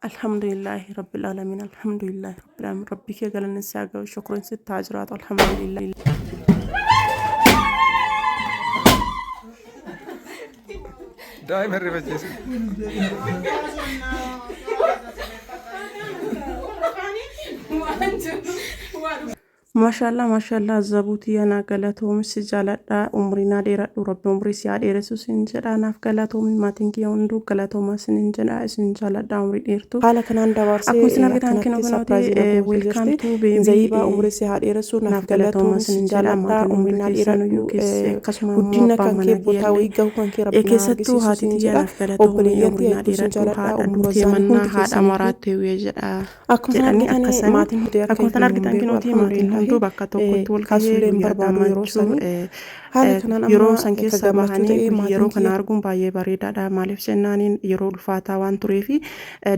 الحمد لله رب العالمين الحمد لله رب العالمين ربك يا قال النساء وشكرا ست هاجرات الحمد لله دائما رفجس ما شاء الله زبوتي أنا قالتهم السجالة عمرنا ديرة رب عمري سياد إرسو سنجرا ناف قالتهم ما تنكي وندو قالتهم سنجرا سنجالة عمري ديرتو قال كان دوارسي أكو سنة كان كنا بنوتي ويلكم تو بيبي زيبا عمري سياد إرسو ناف قالتهم سنجالة عمرنا ديرة يوكس قسم ودينا كان كي بوتاوي جو كان كي ربنا كيستو هاتي تيانا قالتهم عمرنا ديرة هاد منا هاد أمارات ويجا أكو سنة كان ما تنهدي أكو سنة كان كنوتي ما تنهدي Wantu bakka tokkotti wal kasuuleen barbaadu yeroo san keessa bahanii yeroo kana arguun baay'ee bareedaadha maaliif jennaaniin yeroo ulfaataa waan tureefi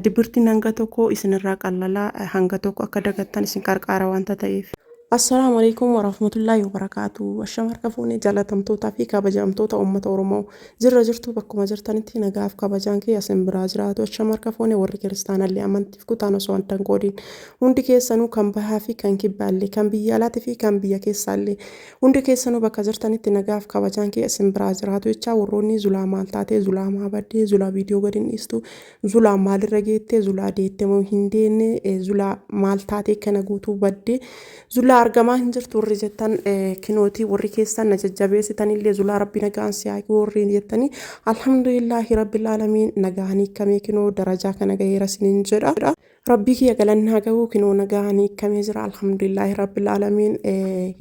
dibirtiin hanga tokko isinirraa qallalaa hanga tokko akka dagattan isin qarqaara wanta ta'eef. السلام عليكم ورحمة الله وبركاته الشمر كفوني جالتم توتا في كابجام توتا أمة أورمو زر جرتو بكم جرتني نجاف كابجان كي اسم براجرات والشمر كفوني وري كريستانا اللي أمنت في كتانو سوان تنقودين وندي كيسانو كم بها في كان كبالي كم بيالات في كم بيا كيسالي وندي كيسانو بك جرتني نجاف كابجان كي اسم براجرات ويتشا وروني زلا مالتاتي زلا ما بدي زلا فيديو قدين استو زلا مال رجيت زلا ديت مو هندين زلا مالتاتي كنجوتو بدي زلا argamaa hin jirtu warri jettan kinooti warri keessan na jajjabeessitan illee zulaa rabbi nagaan siyaa warri jettanii alhamdulillahi rabbil alamin nagaanii kamee kinoo darajaa kana gaheera sinin jedha rabbi kiyya galannaa gahuu kinoo nagaanii kamee jira alhamdulillahi rabbil alamin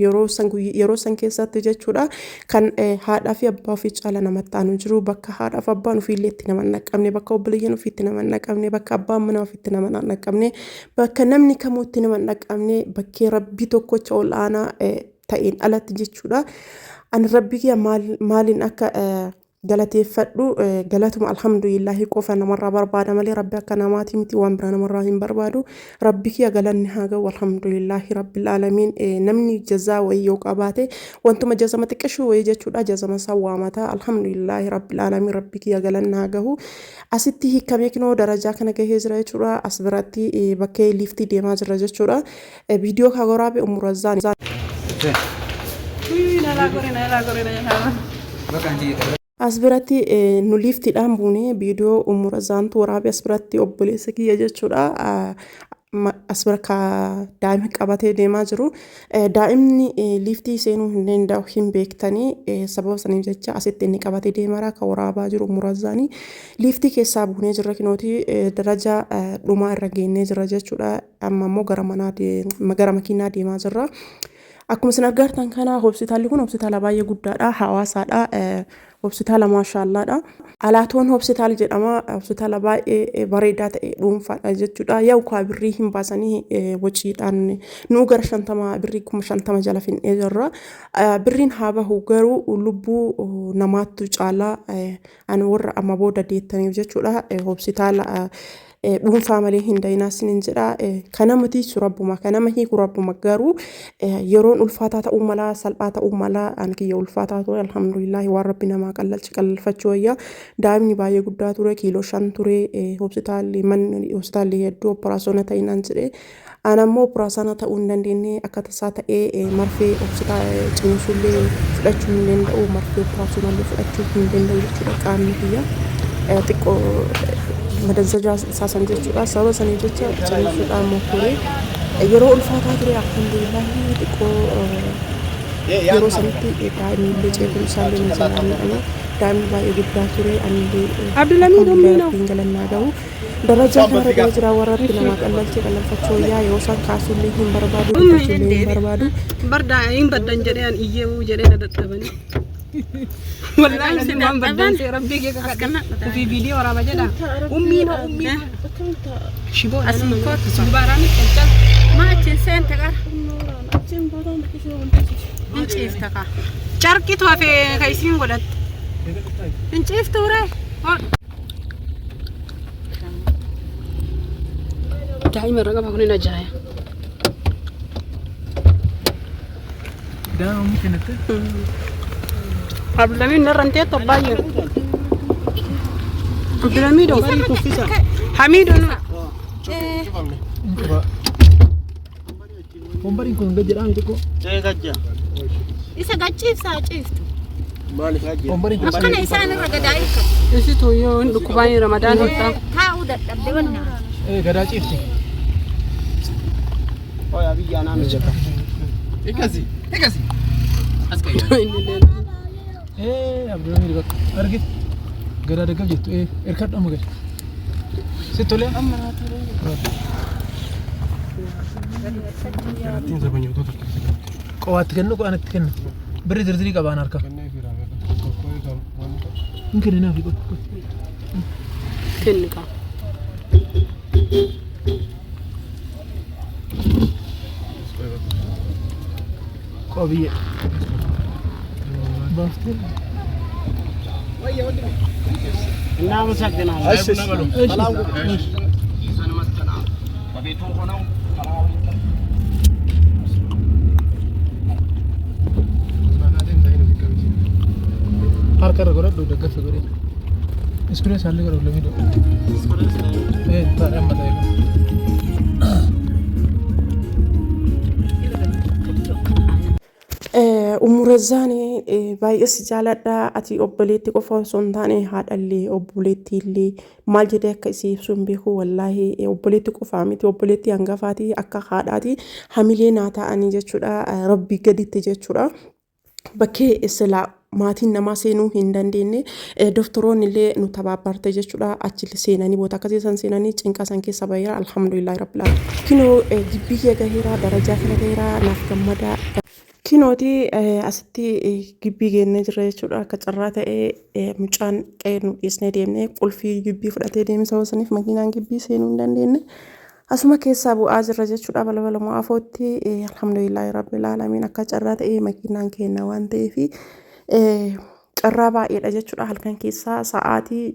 yeroo san keessatti jechuudha kan haadhaa fi abbaa ofii caala namatti aanu jiru bakka haadhaa fi abbaan ofiillee itti nama naqamne bakka obboleeyyan ofiitti nama naqamne bakka abbaan mana ofiitti nama naqamne bakka namni kamuutti nama naqamne bakkee rabbi tokko ol'aana ta'een alatti jechuudha an rabbi kiyya maalin akka galateeffadhu galatuma alhamdulillahi qofa namarraa barbaada malee rabbi akka namaati miti waan biraa namarraa hin barbaadu rabbi kiyya galanni haa ga'u alhamdulillahi rabbil alamin namni jazaa wayii yoo qabaate wantuma jazama xiqqashuu wayii jechuudha jazama sawwaamata alhamdulillahi rabbil alamin rabbi kiyya galanni haa ga'u asitti hiikamee kinoo darajaa kana gahee jira jechuudha as biratti bakkee liiftii deemaa jira jechuudha viidiyoo kaa goraabe umurazzaan as biratti nu liiftiidhaan buunee viidiyoo umurazaantu waraabe as biratti obboleessa kiyya jechuudha as bakka daa'ima qabatee deemaa jiru daa'imni liiftii seenuu hin danda'u hin beektanii sababa saniif jecha asitti inni qabatee deemaa kan waraabaa jiru umurazaanii liiftii keessaa buunee jirra kinooti daraja dhumaa irra geennee jirra jechuudha amma immoo gara makiinaa deemaa jirra. Akkuma isin argartan kana hospitaalli kun hospitaala baay'ee guddaadha hawaasaadha hospitaala maashaallaadha alaatoon hospitaala jedhama hospitaala baay'ee bareedaa ta'e dhuunfaadha jechuudha yaa ukaa birrii hin baasanii wociidhaan nu gara 50 birrii 50 jala finnee jirra birriin haa bahu garuu lubbuu namaattu caalaa an warra amma booda deettaniif jechuudha hospitaala dhuunfaa malee hin dayinaasin jedha kana miti surabbuma kana mahi kurabbuma garuu yeroon ulfaataa ta'uu mala salphaa ta'uu mala an kiyya ulfaataa ture alhamdulillahi waan rabbi namaa qallalfachuu wayya daa'imni baay'ee guddaa ture kiiloo 5 ture hospitaalli hedduu operaasyoona ta'inaan jedhe anammoo operaasyoona ta'uu hin dandeenye akka tasaa ta'ee marfee hospitaala cimsullee fudhachuu hin danda'u marfee operaasyoonallee fudhachuu hin danda'u jechuudha qaamni kiyya xiqqoo madazzaja saasan jechuudha sababa sanii jecha cimsuudhaan mokoree yeroo ulfaataa ture alhamdulillahi xiqqoo yeroo sanitti daa'imni ceekuu isaallee ni jiraanidha daa'imni baay'ee guddaa ture anillee abdulamiin humnaa galannaa ga'u darajaa kana jira warratti nama qallalfachuu yaa yoo san kaasuullee hin barbaadu bardaa hin baddan jedhee an iyyuu jedhee na dadhabani والله سنان بدن ربي كنا في فيديو ورا بجدا أمينا شبو أسمعك سباراني كنتل ما تنسين تكار إنت إفتكا شاركي توا في كيسين قلت إنت إفتورة دايما رقم هكوني نجايا ده ممكن Abdulhamid narrantee tobbaayyee Abdulhamid Hamidu Hombariin kun gajja dhaan xiqqoo. Gajja. Isa gachiifsaa ciiftu. Hombariin kun Akkana isaan irra gadaa ilka. Isitu yoo hin dhukkubaan Ramadaan hodhaa. Taa'uu dadhabde wannaa. gadaa ciifti. Oya biyya naan hojjeta. Eeggasi. As qayyaa. Abdii miidha bakka argite gadaa daggab jettu hirkadhu amma gadi. Sitti tolee? Amma naa tolee. Gatiin sabanyoo tokko. Qowaatti kennu qo'aanatti kenna. Birri zirzirii qabaan harka. Hin kenninaafi qotti. Kenni qaba. Qobiyyee. Baaftee. እናመሰግናለን። ሰላም harka irra godhadhu deeggarsa godhe. Iskuulee isaallee godhatu lamii dha. Taadhaan mataa eegu. Umurazaanii baay'ees jaaladha. Ati obboleetti qofa osoo hin taane haadhallee obboleettiillee maal jedhee akka isii ibsu hin beeku. Wallaahi obboleetti qofaa miti obboleetti hangafaati akka haadhaati hamilee naa ta'anii jechuudha. Rabbii gaditti jechuudha. Bakkee silaa maatiin namaa seenuu hin dandeenye doktoroonni illee nu tabaabarte jechuudha. Achi seenanii boota akkasii san seenanii cinqaa san keessa baheera. Alhamdulillah rabbil alamin. Kinoo gibbii gaheera darajaa kana gaheera naaf gammada. Kinooti asitti gibbii geennee jira jechuudha. Akka carraa ta'ee mucaan qe'ee nu dhiisnee deemnee qulfii gibbii fudhatee deemee sababa saniif makiinaan gibbii seenuu hin dandeenye. Asuma keessaa bu'aa jirra jechuudha. Balbala mo'aafootti alhamdulillahi rabbil alamin akka carraa ta'ee makiinaan kenna waan ta'eef carraa baay'eedha jechuudha. Halkan keessaa sa'aatii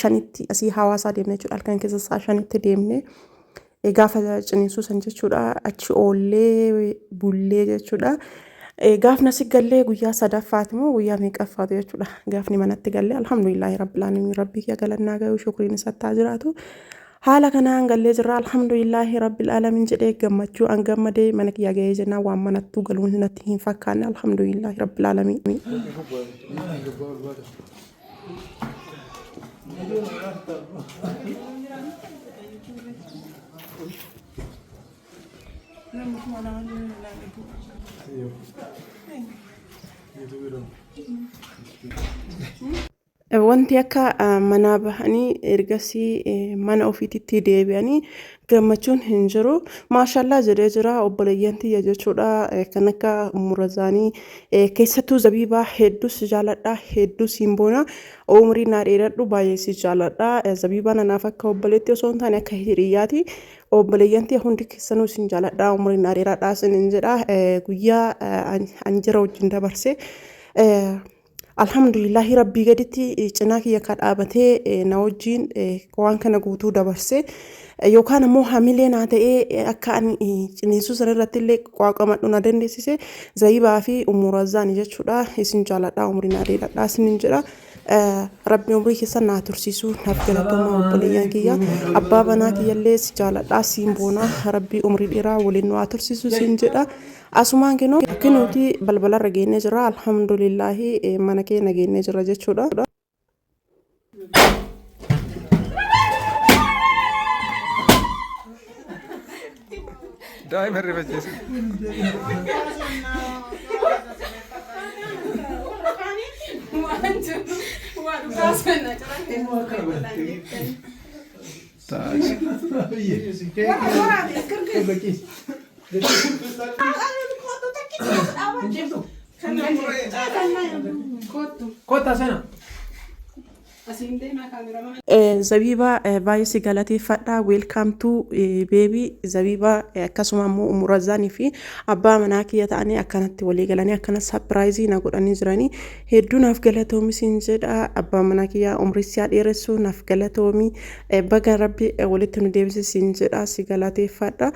5tti asii hawaasaa deemne jechuudha. Halkan keessa sa'a 5tti deemne gaafa ciniinsuu san jechuudha. Achi oollee bullee jechuudha. Gaafna si gallee guyyaa sadaffaati moo guyyaa meeqaffaatu jechuudha. Gaafni manatti gallee alhamdulillahi rabbil alamin rabbii kiyya galannaa gahuu shukriin isattaa jiraatu. Haala kanaan gallee jirra alhamdulillahi rabbil alamin jedhee gammachuu an gammadee mana kiyya gahee jennaan waan manattuu galuun natti hin fakkaanne alhamdulillahi rabbil alamin. Wanti akka mana bahanii ergasii mana ofiitti deebi'anii gammachuun hin jiru. Maashaallah jedhee jira obboleeyyan tiyya jechuudha. Kan akka murazaanii keessattuu zabiibaa hedduu si jaaladha hedduu siin boona. Umrii naa dheeradhu baay'ee si jaaladha. Zabiibaa nanaaf akka obboleetti osoo hin taane akka hiriyaati. Obboleeyyan tiyya hundi keessanuu siin jaaladha. Umrii naa dheeradha sinin jedha. Guyyaa anjira wajjin dabarse. Alhamdulillahi rabbii gaditti cinaa kiyya kadhaabatee na wajjin waan kana guutuu dabarse yookaan ammoo hamilee naa ta'ee akka ani ciniinsuu sana irratti illee qaqqamadhu na dandeessise Zabiibaa fi Umurazaanii jechuudha. Isin jaaladha umrii naa dheeradha isinin jedha. Rabbi umrii keessa naa tursiisuu naaf galatoomaa obboleeyyan kiyya. Abbaa banaa kiyyallee si jaaladha siin boona rabbi umrii dheeraa waliin nu haa tursiisuu siin jedha. Asumaan kinuuti balbalarra geennee jira alhamdulillahi mana keenya geennee jira jechuudha. Daa'ima rifachiisa. Kota sana. Zabiibaa baay'ee si galateeffadha. Welcome to baby Zabiibaa akkasuma immoo Umurazaanii fi abbaa manaa kiyya ta'anii akkanatti walii galanii akkana sapiraayizii na godhanii jiranii hedduu naaf galatoomi siin jedha. Abbaa manaa kiyya umrii siyaa dheeressuu naaf galatoomi baga rabbi walitti nu deebise siin jedha si galateeffadha.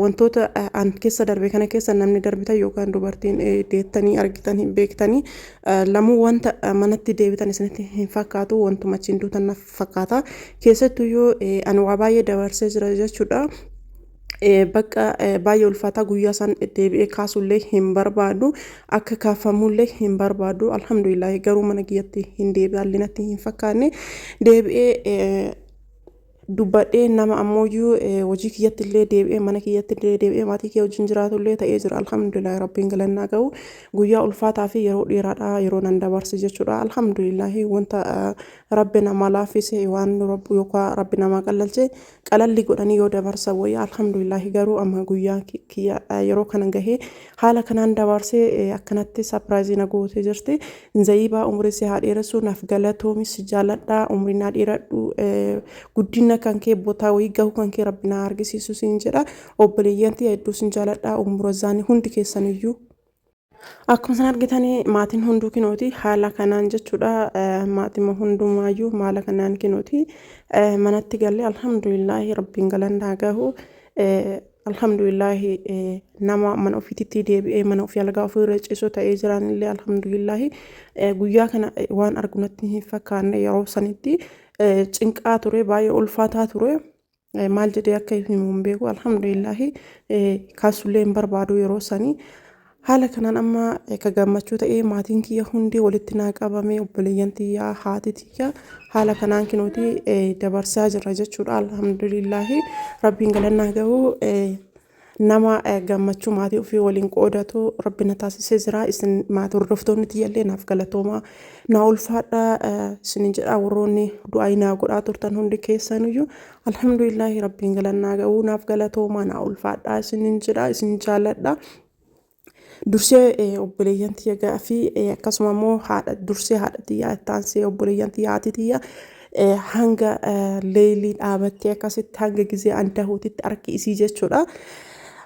Wantoota an keessa darbe kana keessa namni darbitan yookaan dubartiin deettanii argitan hin beektanii lamuu wanta manatti deebitan isinitti hin fakkaatu wantuma achiin duutan na fakkaata keessattuyyuu ani waa baay'ee dabarsee jira jechuudha. Bakka baay'ee ulfaataa guyyaa san deebi'ee kaasuullee hin barbaadu akka kaafamullee hin barbaadu alhamdulillah garuu mana kiyyatti hin deebi'allee natti hin fakkaanne deebi'ee dubbadhee nama ammoyyuu hojii kiyyatti illee deebi'ee mana kiyyatti illee deebi'ee maatii kiyya wajjin jiraatu illee ta'ee jira alhamdulillah rabbiin galannaa ga'u guyyaa ulfaataa fi yeroo dheeraadha yeroo nan dabarse jechuudha alhamdulillah wanta rabbi nama laafise waan rabbu yookaan rabbi nama qallalche qalalli godhanii yoo dabarsa wayya alhamdulillah garuu amma guyyaa kiyya yeroo kana gahee haala kanaan dabarsee akkanatti surprise na gootee jirti zayiba umrii si haa dheeressu naaf galatoomis jaaladha umrii na dheeradhu guddina kan kee botaa wayii gahu kan kee rabbi na argisiisu siin jedha obboleeyyanti hedduu siin jaaladha umura zaanii hundi keessaniyyuu akkuma san argitanii maatiin hunduu kinooti haala kanaan jechuudha maatiin hundumaayyuu maala kanaan kinooti manatti galle alhamdulillah rabbiin galannaa gahu alhamdulillah nama mana ofiitti deebi'ee mana ofii algaa ofii irra ciisoo ta'ee jiran illee alhamdulillah guyyaa kana waan argunatti hin fakkaanne yeroo sanitti cinqaa ture baay'ee ulfaataa ture maal jedhee akka himu hin beeku alhamdulillah kaasullee hin barbaadu yeroo sanii haala kanaan amma ka gammachuu ta'ee maatiin kiyya hundi walitti naa qabame obboleeyyan tiyyaa haati tiyya haala kanaan kinooti dabarsaa jirra jechuudha alhamdulillah rabbiin galannaa gahu nama gammachuu maatii ofii waliin qoodatu rabbi na taasisee jira isin maatii hordoftoonni tiyyallee naaf galatooma na ulfaadha isin jedha warroonni du'aa naa godhaa turtan hundi keessaniyyuu alhamdulillah rabbiin galannaa gahu naaf galatooma na ulfaadha isin jedha isin jaaladha dursee obboleeyyan tiyya gaafi akkasuma immoo haadha dursee haadha tiyyaa taansee obboleeyyan tiyyaa haati tiyya hanga leelii dhaabattee akkasitti hanga gizee andahuutitti arki isii jechuudha.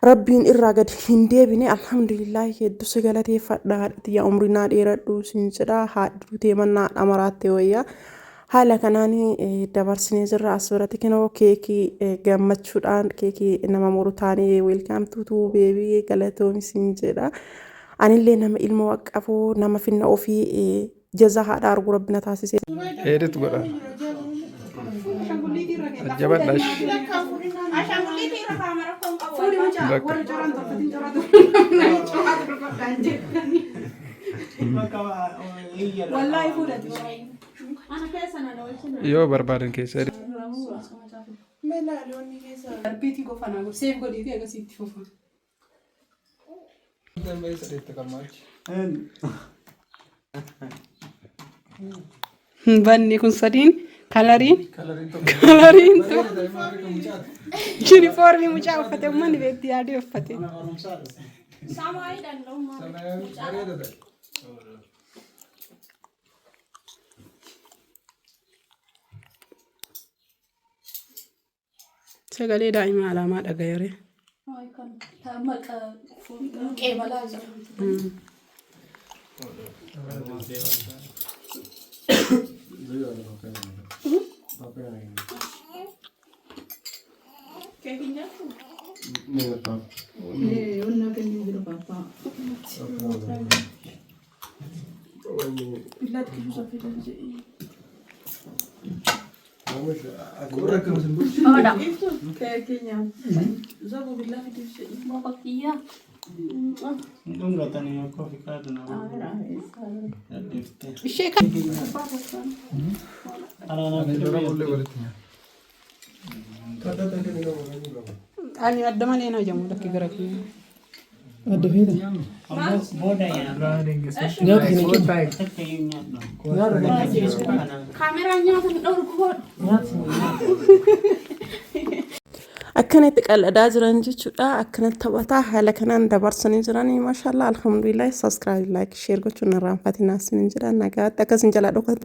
Rabbiin irraa gad hin deebine alhamdulillah hedduu si galateeffadha haadha tiyyaa umrii naa dheeradhu siin jedha haadha duutee mannaa dhamaraatti wayyaa. Haala kanaan dabarsinee jirra as biratti kinoo keekii gammachuudhaan keekii nama muru taanee welcome to baby galatoomi siin jedha anillee nama ilma waqqafuu nama finna ofii jaza haadha argu rabbina taasisee Edit godha. Ajabadhash. Wallahi fuudhati. Yoo barbaadan keessa Arbiti gofana go save godhi fi agasitti fufa. Banni kun sadiin kalariin to uniformi mucaa uffate ummanni beekti yaadee uffate. Sagalee daa'ima alaamaa dhagayare. Ani adda malee na jamu lakki gara kiyya. Adda feeta. Nyaata hin Kaameraan nyaata hin dhorku. akkanatti qal'adaa jiran jechuudha akkanatti taphataa haala kanaan dabarsanii jiranii maashaallah alhamdulillah subscribe like share gochuun irraan fatinaa isin jedha nagaatti akkasin jalaa dhokatu